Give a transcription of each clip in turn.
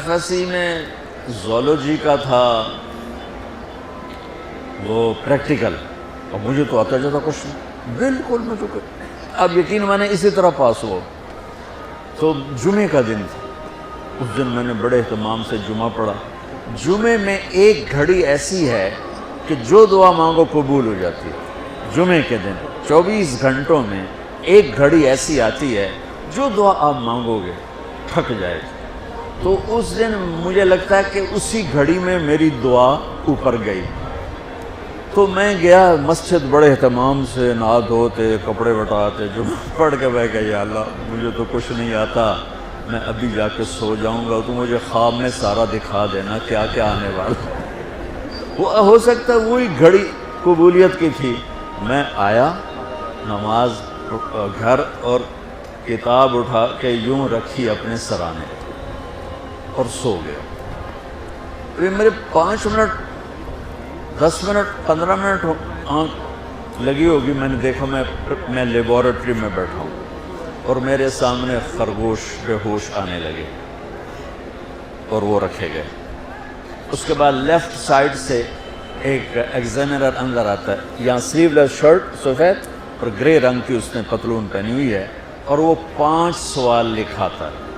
FSC میں zoology کا تھا وہ پریکٹیکل، اور مجھے تو آتا جاتا کچھ بالکل مجھے اب یقین میں نے اسی طرح پاس ہوا۔ تو جمعے کا دن تھا، اس دن میں نے بڑے اہتمام سے جمعہ پڑھا۔ جمعے میں ایک گھڑی ایسی ہے کہ جو دعا مانگو قبول ہو جاتی ہے۔ جمعے کے دن 24 گھنٹوں میں ایک گھڑی ایسی آتی ہے جو دعا آپ مانگو گے تھک جائے گی۔ تو اس دن مجھے لگتا ہے کہ اسی گھڑی میں میری دعا اوپر گئی۔ تو میں گیا مسجد بڑے اہتمام سے، نہا دھوتے، کپڑے بٹاتے، جو پڑھ کے بیٹھ گیا، یا اللہ مجھے تو کچھ نہیں آتا، میں ابھی جا کے سو جاؤں گا، تو مجھے خواب میں سارا دکھا دینا کیا کیا آنے والا۔ وہ ہو سکتا ہے وہی گھڑی قبولیت کی تھی۔ میں آیا نماز گھر اور کتاب اٹھا کے یوں رکھی اپنے سرانے اور سو گیا۔ میرے 5 منٹ 10 منٹ 15 منٹ آنکھ لگی ہوگی، میں نے دیکھا میں لیبارٹری میں بیٹھا ہوں اور میرے سامنے خرگوش بے ہوش آنے لگے اور وہ رکھے گئے۔ اس کے بعد لیفٹ سائڈ سے ایک ایگزامینر اندر آتا ہے، یہاں سلیو لیس شرٹ سفید اور گرے رنگ کی اس نے پتلون پہنی ہوئی ہے، اور وہ 5 سوال لکھاتا ہے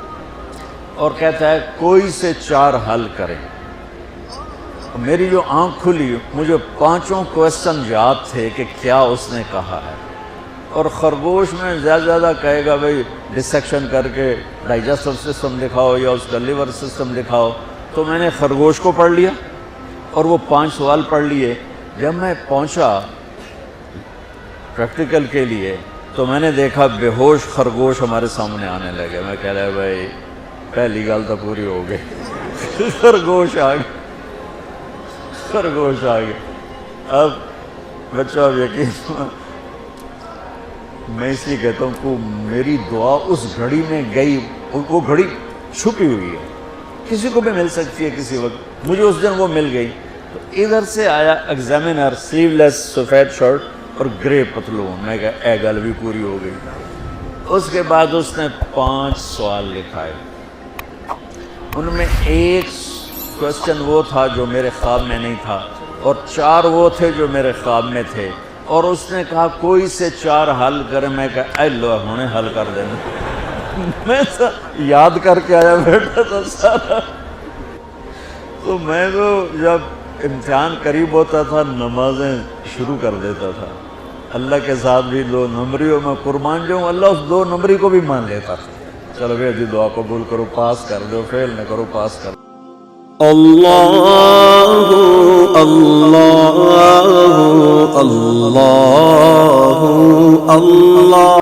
اور کہتا ہے کوئی سے 4 حل کریں۔ میری جو آنکھ کھلی، مجھے 5 کویسچن یاد تھے کہ کیا اس نے کہا ہے، اور خرگوش میں زیادہ کہے گا بھئی ڈسیکشن کر کے ڈائجسٹو سسٹم دکھاؤ یا اس کا لیور سسٹم دکھاؤ، تو میں نے خرگوش کو پڑھ لیا اور وہ 5 سوال پڑھ لیے۔ جب میں پہنچا پریکٹیکل کے لیے تو میں نے دیکھا بے ہوش خرگوش ہمارے سامنے آنے لگے۔ میں کہہ رہا بھائی پہلی گل تو پوری ہو گئی، خرگوش آ گئے، خرگوش آ گئے۔ اب بچہ یقین میں اس لیے کہتا ہوں کہ میری دعا اس گھڑی میں گئی، وہ گھڑی چھپی ہوئی ہے، کسی کو بھی مل سکتی ہے کسی وقت، مجھے اس دن وہ مل گئی۔ تو ادھر سے آیا ایگزامینر، سلیو لیس سفید شرٹ اور گرے پتلون، میں کہا اے گل بھی پوری ہو گئی۔ اس کے بعد اس نے 5 سوال لکھائے، ان میں ایک کویسچن وہ تھا جو میرے خواب میں نہیں تھا، اور 4 وہ تھے جو میرے خواب میں تھے، اور اس نے کہا کوئی سے 4 حل کرے۔ میں کہا اے لو ہونے حل کر دینا، میں تو یاد کر کے آیا بیٹھا تھا سارا۔ تو میں تو جب امتحان قریب ہوتا تھا نمازیں شروع کر دیتا تھا، اللہ کے ساتھ بھی 2 نمبریوں میں قربان جاؤں، اللہ اس 2 نمبری کو بھی مان لیتا تھا۔ چلو بھائی جی دعا قبول کرو، پاس کر دو، فیل نہ کرو، پاس کر دو۔ اللہ اللہ اللہ اللہ